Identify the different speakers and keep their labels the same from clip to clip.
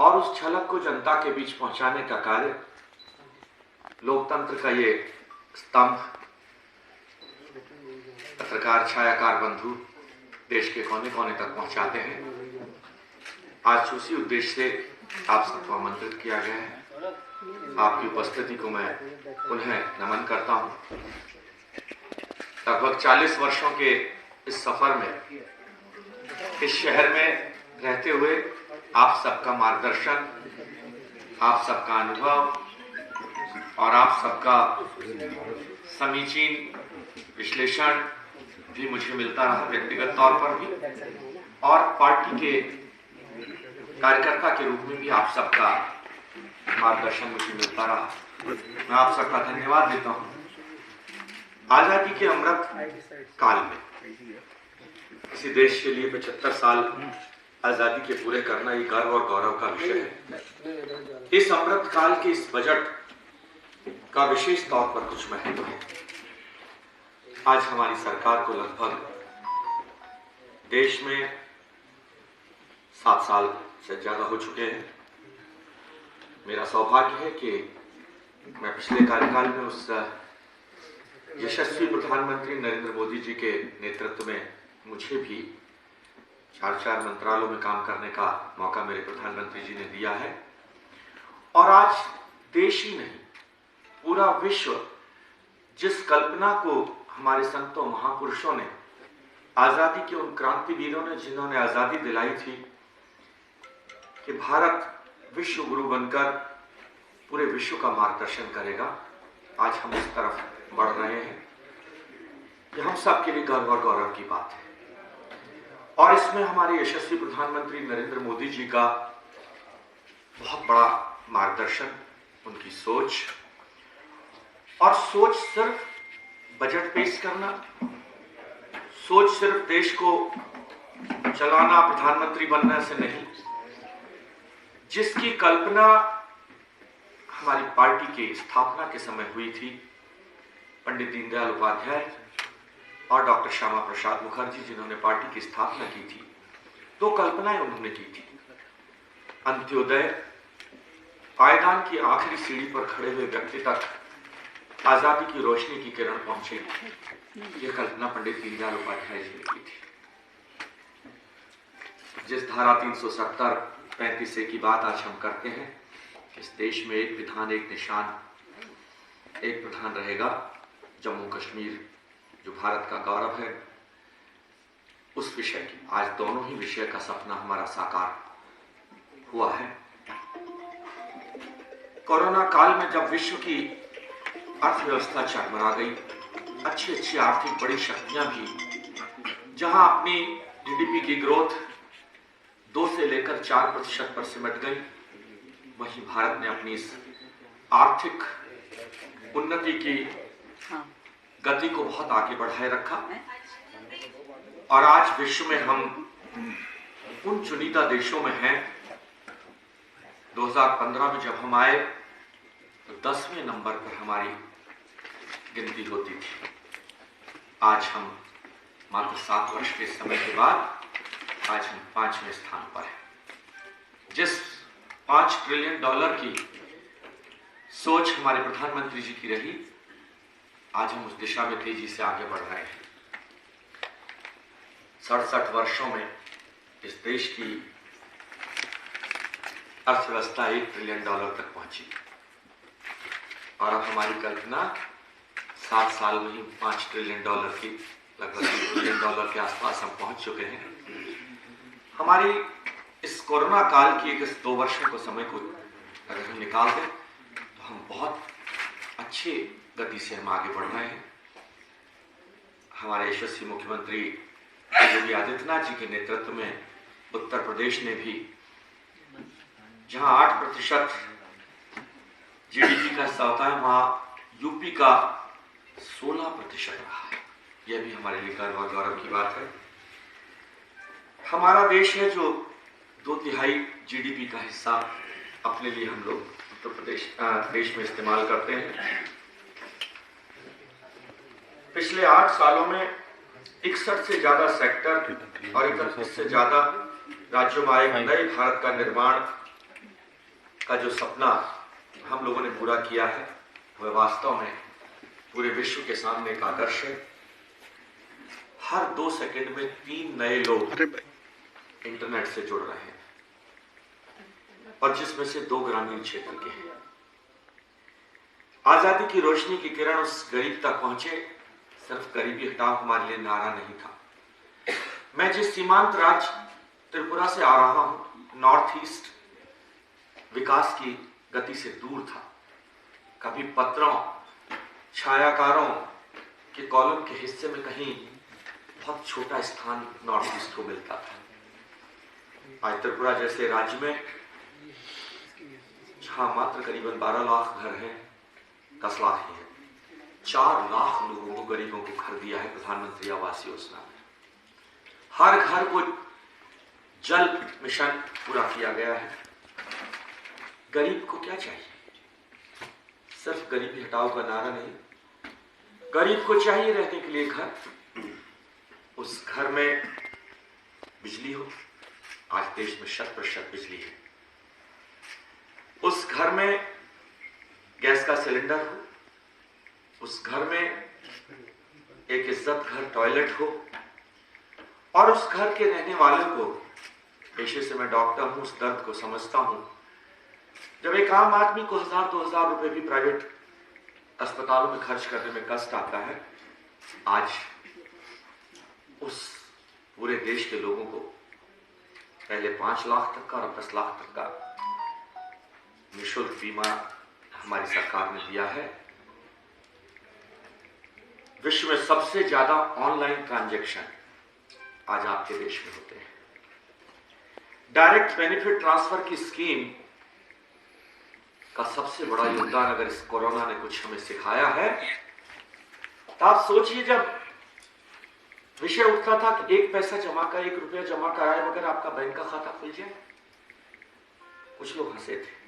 Speaker 1: और उस झलक को जनता के बीच पहुंचाने का कार्य लोकतंत्र का ये स्तंभ पत्रकार छायाकार बंधु देश के कोने कोने तक पहुंचाते हैं। आज उसी उद्देश्य से आप सबको आमंत्रित किया गया है। आपकी उपस्थिति को मैं पुनः नमन करता हूं। लगभग 40 वर्षों के इस सफर में इस शहर में रहते हुए आप सबका मार्गदर्शन, आप सबका अनुभव और आप सबका समीचीन विश्लेषण भी मुझे मिलता रहा, व्यक्तिगत तौर पर भी और पार्टी के कार्यकर्ता के रूप में भी आप सबका मार्गदर्शन मुझे मिलता रहा। मैं आप सबका धन्यवाद देता हूं। आजादी के अमृत काल में किसी देश के लिए 75 साल आजादी के पूरे करना ये गर्व और गौरव का विषय है। इस अमृत काल के इस बजट का विशेष तौर पर कुछ महत्व है। आज हमारी सरकार को लगभग देश में 7 साल से ज्यादा हो चुके हैं। मेरा सौभाग्य है कि मैं पिछले कार्यकाल में उस यशस्वी प्रधानमंत्री नरेंद्र मोदी जी के नेतृत्व में मुझे भी 4 मंत्रालयों में काम करने का मौका मेरे प्रधानमंत्री जी ने दिया है। और आज देश ही नहीं, पूरा विश्व जिस कल्पना को हमारे संतों महापुरुषों ने, आजादी के उन क्रांतिवीरों ने जिन्होंने आजादी दिलाई थी कि भारत विश्व गुरु बनकर पूरे विश्व का मार्गदर्शन करेगा, आज हम इस तरफ बढ़ रहे हैं। यह हम सब के लिए गर्व और गौरव की बात है। और इसमें हमारे यशस्वी प्रधानमंत्री नरेंद्र मोदी जी का बहुत बड़ा मार्गदर्शन, उनकी सोच, और सोच सिर्फ बजट पेश करना, सोच सिर्फ देश को चलाना, प्रधानमंत्री बनने से नहीं, जिसकी कल्पना हमारी पार्टी की स्थापना के समय हुई थी, पंडित दीनदयाल उपाध्याय और डॉक्टर श्यामा प्रसाद मुखर्जी जिन्होंने पार्टी की स्थापना की थी, 2 कल्पनाएं उन्होंने की थी। अंत्योदय, पायदान की आखिरी सीढ़ी पर खड़े हुए व्यक्ति तक आजादी की रोशनी की किरण पहुंचे, यह कल्पना पंडित दीनदयाल उपाध्याय जी ने की थी। जिस धारा 370, 35 की बात आज हम करते हैं, इस देश में एक विधान एक निशान, एक प्रधान रहेगा। जम्मू कश्मीर जो भारत का गौरव है, उस विषय की आज दोनों ही विषय का सपना हमारा साकार हुआ है। कोरोना काल में जब विश्व की अर्थव्यवस्था चरमरा गई, अच्छी आर्थिक बड़ी शक्तियां भी जहां अपनी जीडीपी की ग्रोथ 2 से लेकर 4% पर सिमट गई, वहीं भारत ने अपनी इस आर्थिक उन्नति की गति को बहुत आगे बढ़ाए रखा। और आज विश्व में हम उन चुनिंदा देशों में हैं। 2015 में जब हम आए तो 10वें नंबर पर हमारी गिनती होती थी। आज हम मात्र 7 वर्ष के समय के बाद आज हम 5वें स्थान पर हैं। जिस $5 ट्रिलियन की सोच हमारे प्रधानमंत्री जी की रही, आज हम उस दिशा में तेजी से आगे बढ़ रहे हैं। 67 वर्षों में इस देश की अर्थव्यवस्था $1 ट्रिलियन तक पहुंची और अब हमारी कल्पना 7 साल में ही $5 ट्रिलियन की, लगभग $1 ट्रिलियन के आसपास हम पहुंच चुके हैं। हमारी इस कोरोना काल की इस 2 वर्षों को समय को अगर हम निकाल दें तो हम बहुत अच्छी गति से हम आगे बढ़ रहे हैं। हमारे यशस्वी मुख्यमंत्री योगी आदित्यनाथ जी के नेतृत्व में उत्तर प्रदेश ने भी, जहां 8% जीडीपी का हिस्सा होता है, वहां यूपी का 16% रहा है। यह भी हमारे लिए गर्व और गौरव की बात है। हमारा देश है जो 2/3 जीडीपी का हिस्सा अपने लिए हम लोग उत्तर प्रदेश देश में इस्तेमाल करते हैं। पिछले 8 सालों में 61 से ज्यादा सेक्टर और 31 से ज्यादा राज्यों में एक नए भारत का निर्माण का जो सपना हम लोगों ने पूरा किया है वह वास्तव में पूरे विश्व के सामने एक आदर्श है। हर 2 सेकंड में 3 नए लोग इंटरनेट से जुड़ रहे हैं और जिसमें से 2 ग्रामीण क्षेत्र के हैं। आजादी की रोशनी की किरण उस गरीब तक पहुंचे, सिर्फ गरीबी हटाओ हमारे लिए नारा नहीं था। मैं जिस सीमांत राज्य त्रिपुरा से आ रहा हूं, नॉर्थ ईस्ट विकास की गति से दूर था। कभी पत्रों, छायाकारों के कॉलम के हिस्से में कहीं बहुत छोटा स्थान नॉर्थ ईस्ट को मिलता था। आज त्रिपुरा जैसे राज्य में जहां मात्र करीबन 12 लाख घर हैं, 10 लाख ही है, 4 लाख लोगों को, गरीबों को घर दिया है प्रधानमंत्री आवास योजना में। हर घर को जल मिशन पूरा किया गया है। गरीब को क्या चाहिए? सिर्फ गरीबी हटाओ का नारा नहीं, गरीब को चाहिए रहने के लिए घर। उस घर में बिजली हो, आज देश में 100% बिजली है। उस घर में गैस का सिलेंडर हो, उस घर में एक इज्जत घर टॉयलेट हो, और उस घर के रहने वालों को, पेशे से मैं डॉक्टर हूं, उस दर्द को समझता हूं। जब एक आम आदमी को 1000-2000 रुपए भी प्राइवेट अस्पतालों में खर्च करने में कष्ट आता है, आज उस पूरे देश के लोगों को पहले 5 लाख तक का और 10 लाख तक का निःशुल्क बीमा हमारी सरकार ने दिया है। विश्व में सबसे ज्यादा ऑनलाइन ट्रांजैक्शन आज आपके देश में होते हैं। डायरेक्ट बेनिफिट ट्रांसफर की स्कीम का सबसे बड़ा योगदान अगर इस कोरोना ने कुछ हमें सिखाया है, तो आप सोचिए, जब विषय उठता था कि 1 पैसा जमा का, 1 रुपया जमा कराए बगैर आपका बैंक का खाता खुल जाए, कुछ लोग हंसे थे।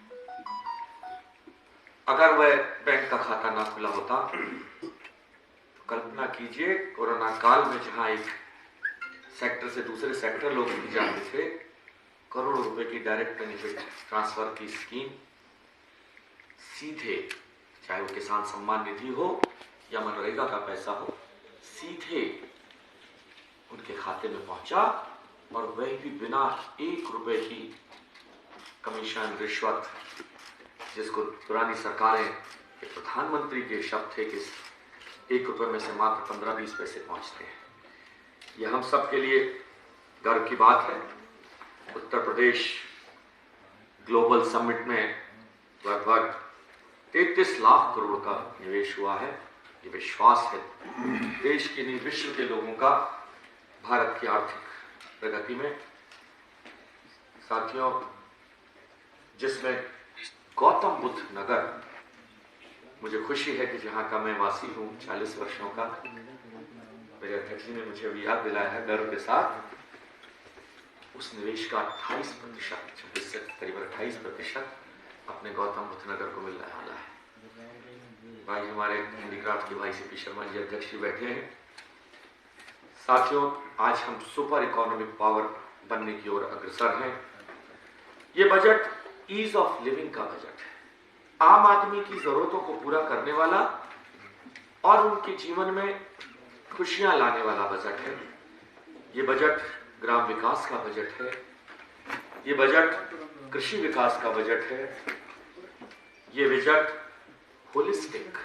Speaker 1: अगर वह बैंक का खाता ना खुला होता तो कल्पना कीजिए, कोरोना काल में जहां एक सेक्टर से दूसरे सेक्टर लोग नहीं जाते थे, करोड़ों रुपए की डायरेक्ट बेनिफिट ट्रांसफर की स्कीम सीधे, चाहे वो किसान सम्मान निधि हो या मनरेगा का पैसा हो, सीधे उनके खाते में पहुंचा, और वह भी बिना 1 रुपए की कमीशन, रिश्वत, जिसको पुरानी सरकारें के प्रधानमंत्री के शब्द थे कि 1 रुपए में से मात्र 15-20 पैसे पहुंचते हैं। यह हम सब के लिए गर्व की बात है। उत्तर प्रदेश ग्लोबल समिट में लगभग 33 लाख करोड़ का निवेश हुआ है। ये विश्वास है देश के नहीं, विश्व के लोगों का भारत की आर्थिक प्रगति में। साथियों, जिसमें गौतम बुद्ध नगर, मुझे खुशी है कि जहां का मैं वासी हूं 40 वर्षों का, मेरे अध्यक्ष जी ने मुझे अभी याद दिलाया है गर्व के साथ, उस निवेश का 28%, 26 से करीब 28% अपने गौतम बुद्ध नगर को मिलने वाला है। भाई हमारे हैंडीक्राफ्ट के भाई सीपी शर्मा जी अध्यक्ष जी बैठे हैं। साथियों, आज हम सुपर इकोनॉमिक पावर बनने की ओर अग्रसर हैं। ये बजट ईज ऑफ लिविंग का बजट है, आम आदमी की जरूरतों को पूरा करने वाला और उनके जीवन में खुशियां लाने वाला बजट है। ये बजट ग्राम विकास का बजट है, ये बजट कृषि विकास का बजट है, ये बजट होलिस्टिक,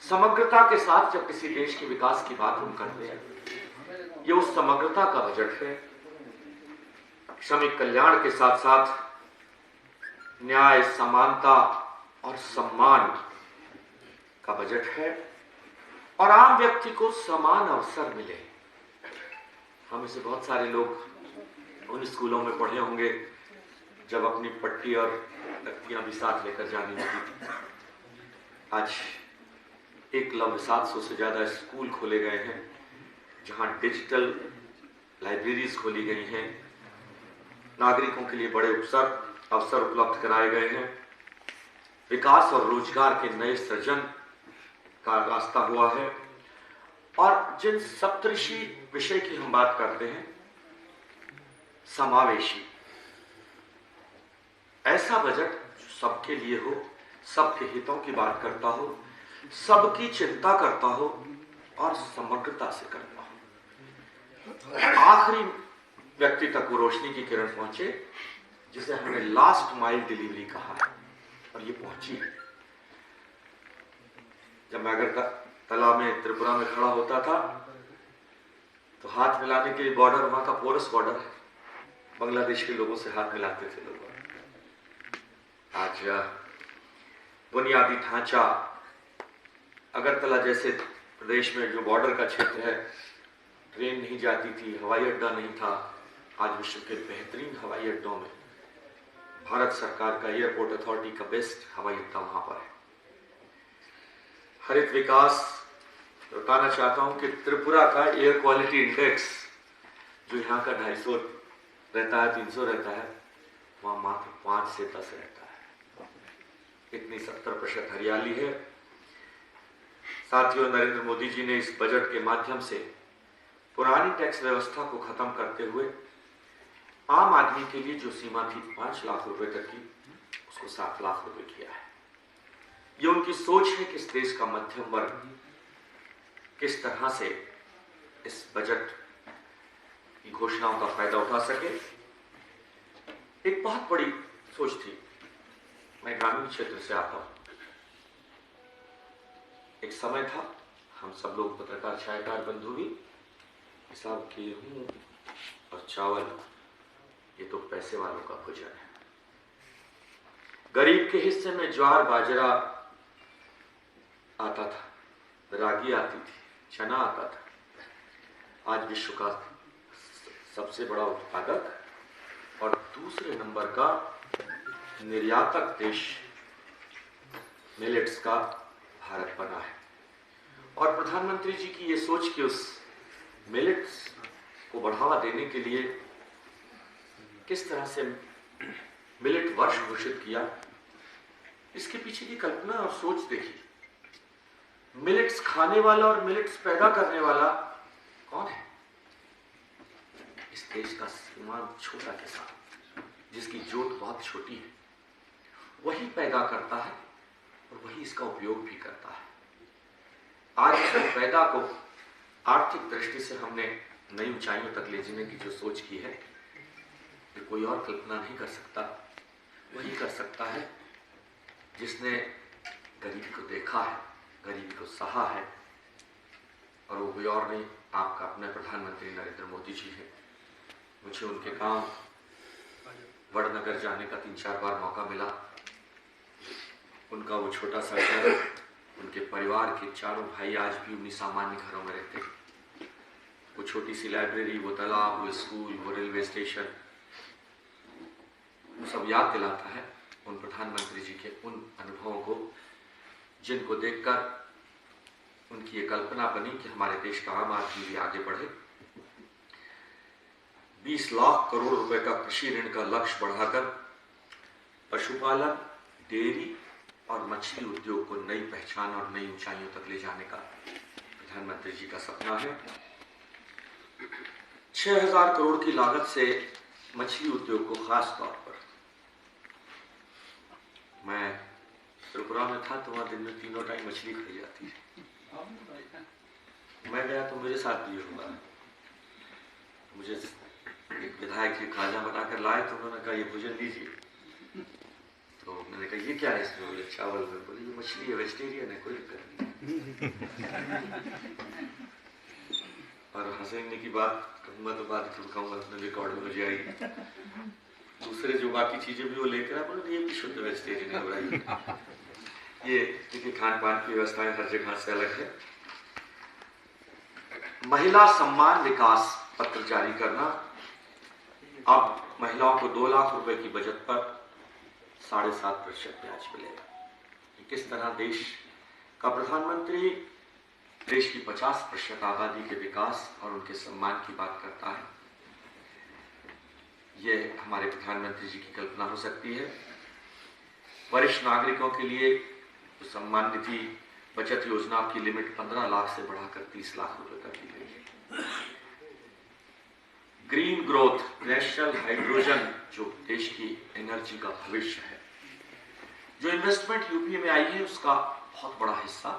Speaker 1: समग्रता के साथ जब किसी देश के विकास की बात हम करते हैं, ये उस समग्रता का बजट है। श्रमिक कल्याण के साथ साथ न्याय, समानता और सम्मान का बजट है, और आम व्यक्ति को समान अवसर मिले। हम इसे बहुत सारे लोग उन स्कूलों में पढ़े होंगे जब अपनी पट्टी और तख्तियां भी साथ लेकर जानी होती थी। आज 1,700 से ज्यादा स्कूल खोले गए हैं, जहां डिजिटल लाइब्रेरीज खोली गई हैं, नागरिकों के लिए बड़े अवसर उपलब्ध कराए गए हैं, विकास और रोजगार के नए सृजन का रास्ता हुआ है। और जिन सप्तऋषि विषय की हम बात करते हैं, समावेशी, ऐसा बजट सबके लिए हो, सबके हितों की बात करता हो, सबकी चिंता करता हो और समग्रता से करता हो। आखिरी व्यक्ति तक वो रोशनी की किरण पहुंचे जिसे हमने लास्ट माइल डिलीवरी कहा है, और ये पहुंची है। जब मैं अगर तला में त्रिपुरा में खड़ा होता था तो हाथ मिलाने के लिए बॉर्डर, वहां का पोरस बॉर्डर है, बांग्लादेश के लोगों से हाथ मिलाते थे लोग। आज बुनियादी ढांचा, अगरतला जैसे प्रदेश में जो बॉर्डर का क्षेत्र है, ट्रेन नहीं जाती थी, हवाई अड्डा नहीं था। आज विश्व के बेहतरीन हवाई अड्डों में भारत सरकार का एयरपोर्ट अथॉरिटी का बेस्ट हवाई अड्डा वहां पर है। हरित विकास, बताना चाहता हूं कि त्रिपुरा का एयर क्वालिटी इंडेक्स जो यहाँ का 250 रहता है, 300 रहता है, वहां मात्र 5 से 10 रहता है। इतनी 70% हरियाली है। साथियों, नरेंद्र मोदी जी ने इस बजट के माध्यम से पुरानी टैक्स व्यवस्था को खत्म करते हुए आम आदमी के लिए जो सीमा थी 5 लाख रुपए तक की, उसको 7 लाख रुपए किया है। ये उनकी सोच है कि इस देश का मध्यम वर्ग किस तरह से इस बजट की घोषणाओं का फायदा उठा सके। एक बहुत बड़ी सोच थी। मैं ग्रामीण क्षेत्र से आता हूं। एक समय था, हम सब लोग पत्रकार छायाकार बंधु भी, साहब गेहूं और चावल ये तो पैसे वालों का भोजन है। गरीब के हिस्से में ज्वार बाजरा आता था, रागी आती थी, चना आता था। आज विश्व का सबसे बड़ा उत्पादक और दूसरे नंबर का निर्यातक देश मिलेट्स का भारत बना है। और प्रधानमंत्री जी की ये सोच कि उस मिलेट्स को बढ़ावा देने के लिए किस तरह से मिलेट वर्ष घोषित किया, इसके पीछे की कल्पना और सोच देखिए। मिलेट्स खाने वाला और मिलेट्स पैदा करने वाला कौन है? इस देश का सीमांत छोटा किसान, जिसकी जोत बहुत छोटी है, वही पैदा करता है और वही इसका उपयोग भी करता है। आज इस पैदा को आर्थिक दृष्टि से हमने नई ऊंचाइयों तक ले जाने की जो सोच की है, ये कोई और कल्पना नहीं कर सकता। वही कर सकता है जिसने गरीबी को देखा है, गरीबी को सहा है, और वो कोई और नहीं, आपका अपने प्रधानमंत्री नरेंद्र मोदी जी हैं। मुझे उनके गांव वडनगर जाने का 3-4 बार मौका मिला। उनका वो छोटा सा घर, उनके परिवार के चारों भाई आज भी उन्हीं सामान्य घरों में रहते हैं। वो छोटी सी लाइब्रेरी, वो तालाब, वो स्कूल, वो रेलवे स्टेशन, वो सब याद दिलाता है उन प्रधानमंत्री जी के उन अनुभवों को, जिनको देखकर उनकी ये कल्पना बनी कि हमारे देश का आम आदमी भी आगे बढ़े। 20 लाख करोड़ रुपए का कृषि ऋण का लक्ष्य बढ़ाकर पशुपालन, डेयरी और मछली उद्योग को नई पहचान और नई ऊंचाइयों तक ले जाने का प्रधानमंत्री जी का सपना है। 6000 करोड़ की लागत से मछली उद्योग को खास तौर पर, मैं त्रिपुरा में था तो वहां दिन में 3 टाइम मछली खाई जाती है। मैं गया तो मेरे साथ भी होगा। मुझे एक विधायक जी खाजा बनाकर लाए तो उन्होंने कहा ये भोजन लीजिए। तो मैंने कहा ये क्या है इसमें? बोले चावल में। बोले ये मछली है, वेजिटेरियन है, कोई दिक्कत नहीं। और हंसने की बात कहूँगा तो बात कहूँगा अपने रिकॉर्ड में मुझे आई। दूसरे जो बाकी चीजें भी वो लेकर आए, बोले ये भी शुद्ध वेजिटेरियन है। बोला ये देखिए, खान पान की व्यवस्थाएं हर जगह से अलग है। महिला सम्मान विकास पत्र जारी करना, अब महिलाओं को 2 लाख रुपए की बचत पर 7.5% ब्याज मिलेगा। किस तरह देश का प्रधानमंत्री देश की 50% आबादी के विकास और उनके सम्मान की बात करता है, यह हमारे प्रधानमंत्री जी की कल्पना हो सकती है। वरिष्ठ नागरिकों के लिए तो सम्मान निधि बचत योजना की लिमिट 15 लाख से बढ़ाकर 30 लाख रुपए तक की गई है। ग्रीन ग्रोथ, नेशनल हाइड्रोजन जो देश की एनर्जी का भविष्य है, जो इन्वेस्टमेंट यूपी में आई है उसका बहुत बड़ा हिस्सा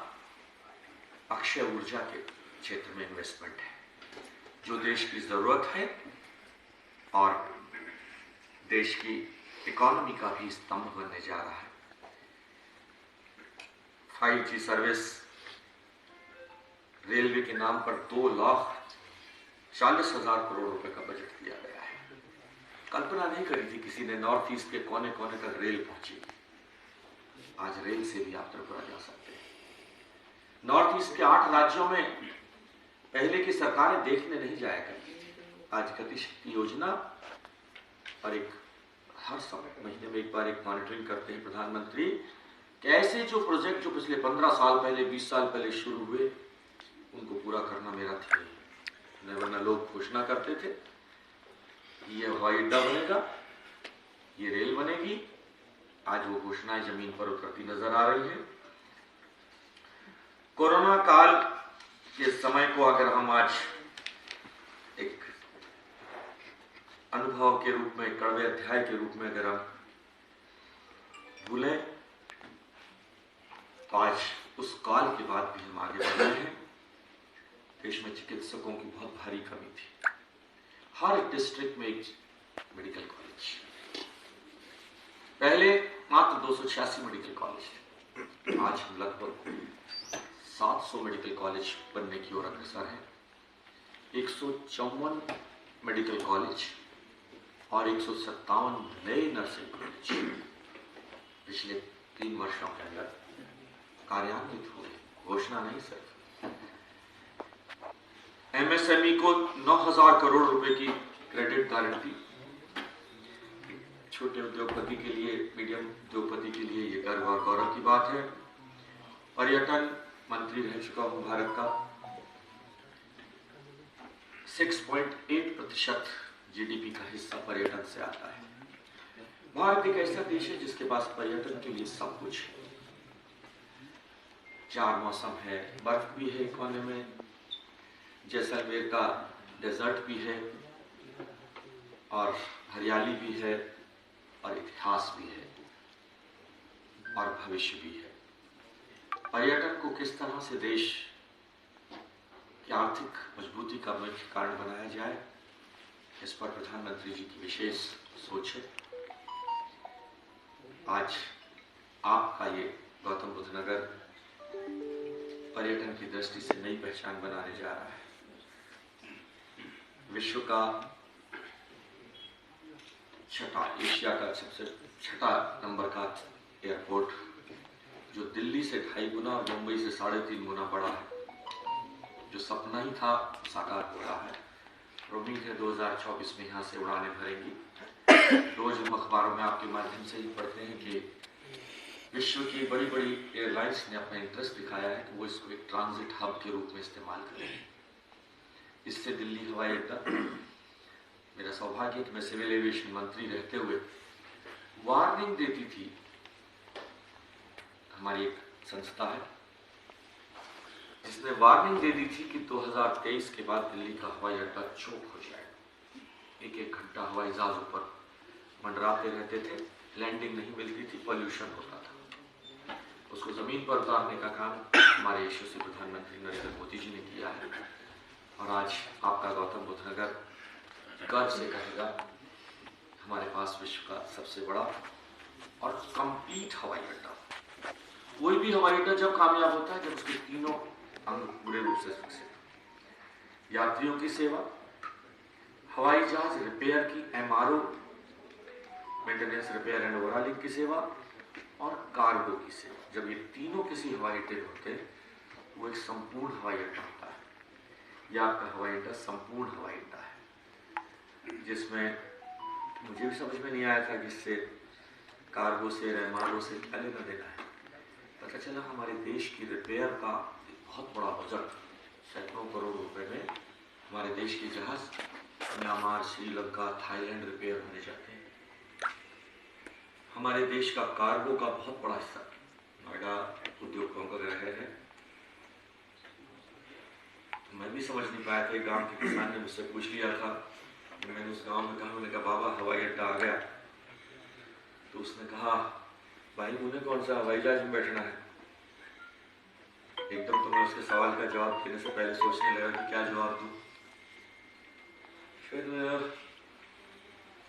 Speaker 1: अक्षय ऊर्जा के क्षेत्र में इन्वेस्टमेंट है, जो देश की जरूरत है और देश की इकोनॉमी का भी स्तंभ बनने जा रहा है। 5G सर्विस, रेलवे के नाम पर 2,40,000 करोड़ रुपए का बजट दिया गया है। कल्पना नहीं करी थी किसी ने नॉर्थ ईस्ट के कोने कोने तक रेल पहुंची। आज रेल से भी आप त्रिपुरा जा सकते हैं। नॉर्थ ईस्ट के 8 राज्यों में पहले की सरकारें देखने नहीं जाया करती थी। आज गतिशक्ति योजना और एक हर महीने में एक बार एक मॉनिटरिंग करते हैं प्रधानमंत्री, कैसे जो प्रोजेक्ट जो पिछले 15 साल पहले 20 साल पहले शुरू हुए उनको पूरा करना मेरा ध्येय है। वरना लोग घोषणा करते थे ये हवाई अड्डा बनेगा, ये रेल बनेगी, आज वो घोषणाएं जमीन पर उतरती नजर आ रही है। कोरोना काल के समय को अगर हम आज एक अनुभव के रूप में, कड़वे अध्याय के रूप में अगर हम भूलें तो आज उस काल के बाद भी हम आगे बढ़ रहे हैं। देश में चिकित्सकों की बहुत भारी कमी थी। हर डिस्ट्रिक्ट में एक मेडिकल कॉलेज, पहले मात्र 286 मेडिकल कॉलेज थे, आज हम लगभग 700 मेडिकल कॉलेज बनने की ओर अग्रसर है। 154 मेडिकल कॉलेज और 157 नए नर्सिंग कॉलेज पिछले 3 वर्षों के अंदर कार्यान्वित हुए। घोषणा नहीं सिर्फ। एमएसएमई को 9,000 करोड़ रुपए की क्रेडिट गारंटी, छोटे उद्योगपति के लिए, मीडियम उद्योगपति के लिए ये गर्व और गौरव की बात है। पर्यटन मंत्री रह चुका हूं भारत का। 6.8% जीडीपी का हिस्सा पर्यटन से आता है। भारत एक ऐसा देश है जिसके पास पर्यटन के लिए सब कुछ है। 4 मौसम है, बर्फ भी है कोने में, जैसलमेर का डेजर्ट भी है और हरियाली भी है और इतिहास भी है और भविष्य भी है। पर्यटन को किस तरह से देश की आर्थिक मजबूती का मुख्य कारण बनाया जाए, इस पर प्रधानमंत्री जी की विशेष सोच है। आज आपका ये गौतम बुद्ध नगर पर्यटन की दृष्टि से नई पहचान बनाने जा रहा है। विश्व का एशिया का सबसे छठा नंबर का एयरपोर्ट, जो दिल्ली से 2.5 गुना और मुंबई से 3.5 गुना बड़ा है, जो सपना ही था साकार हो रहा है। उम्मीद है 2024 में यहाँ से उड़ानें भरेंगी। रोज हम अखबारों में आपके माध्यम से ही पढ़ते हैं कि विश्व की बड़ी बड़ी एयरलाइंस ने अपना इंटरेस्ट दिखाया है कि वो इसको एक ट्रांजिट हब के रूप में इस्तेमाल करें। इससे दिल्ली हवाई अड्डा, मेरा सौभाग्य कि मैं सिविल एविएशन मंत्री रहते हुए वार्निंग देती थी। हमारी एक संस्था है जिसने वार्निंग दे दी थी कि 2023 के बाद दिल्ली का हवाई अड्डा चौक हो जाएगा। 1-1 घंटा हवाई जहाज ऊपर मंडराते रहते थे, लैंडिंग नहीं मिलती थी, पॉल्यूशन होता था। उसको जमीन पर उतारने का काम हमारे यशस्वी प्रधानमंत्री नरेंद्र मोदी जी ने किया है। और आज आपका गौतम बुद्ध नगर गर्व से कहेगा हमारे पास विश्व का सबसे बड़ा और कंप्लीट हवाई अड्डा। कोई भी हवाई अड्डा जब कामयाब होता है जब उसके तीनों अंग पूरे रूप से विकसित, यात्रियों की सेवा, हवाई जहाज रिपेयर की MRO maintenance, repair and overhauling की सेवा और कार्गो की सेवा। जब ये तीनों किसी हवाई अड्डे में होते हैं वो एक संपूर्ण हवाई अड्डा होता है। यह आपका हवाई अड्डा संपूर्ण हवाई अड्डा है, जिसमें मुझे भी समझ में नहीं आया था कि इससे कार्गो से, MRO से क्या लेना देना है। पता चला हमारे देश की रिपेयर का बहुत बड़ा बजट, सैकड़ों करोड़ रुपए में हमारे देश के जहाज म्यांमार, श्रीलंका, थाईलैंड रिपेयर होने जाते हैं। हमारे देश का कार्गो का बहुत बड़ा हिस्सा नोएडा उद्योगों का ग्रह है। मैं भी समझ नहीं पाया था। गांव के किसान ने मुझसे पूछ लिया था, मैंने उस गांव में कहा, मैंने कहा बाबा हवाई अड्डा आ गया, तो उसने कहा भाई उन्हें कौन सा हवाई जहाज में बैठना है? एकदम तो मैं उसके सवाल का जवाब देने से पहले सोचने लगा कि क्या जवाब दूं। फिर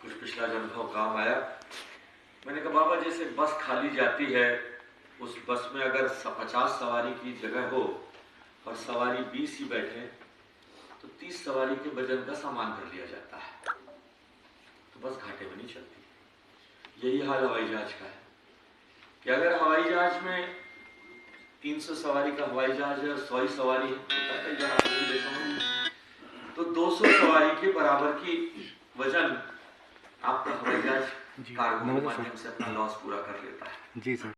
Speaker 1: कुछ पिछला अनुभव काम आया। मैंने कहा बाबा जैसे बस खाली जाती है, उस बस में अगर 50 सवारी की जगह हो और सवारी 20 ही बैठे तो 30 सवारी के वजन का सामान कर लिया जाता है, तो बस घाटे में नहीं चलती। यही हाल हवाई जहाज का है कि अगर हवाई जहाज में 300 सवारी का हवाई जहाज है और 100 सवारी है तो 200 सवारी के बराबर की वजन आपका हवाई जहाज कार्गो के माध्यम से अपना लॉस पूरा कर लेता है।
Speaker 2: जी सर।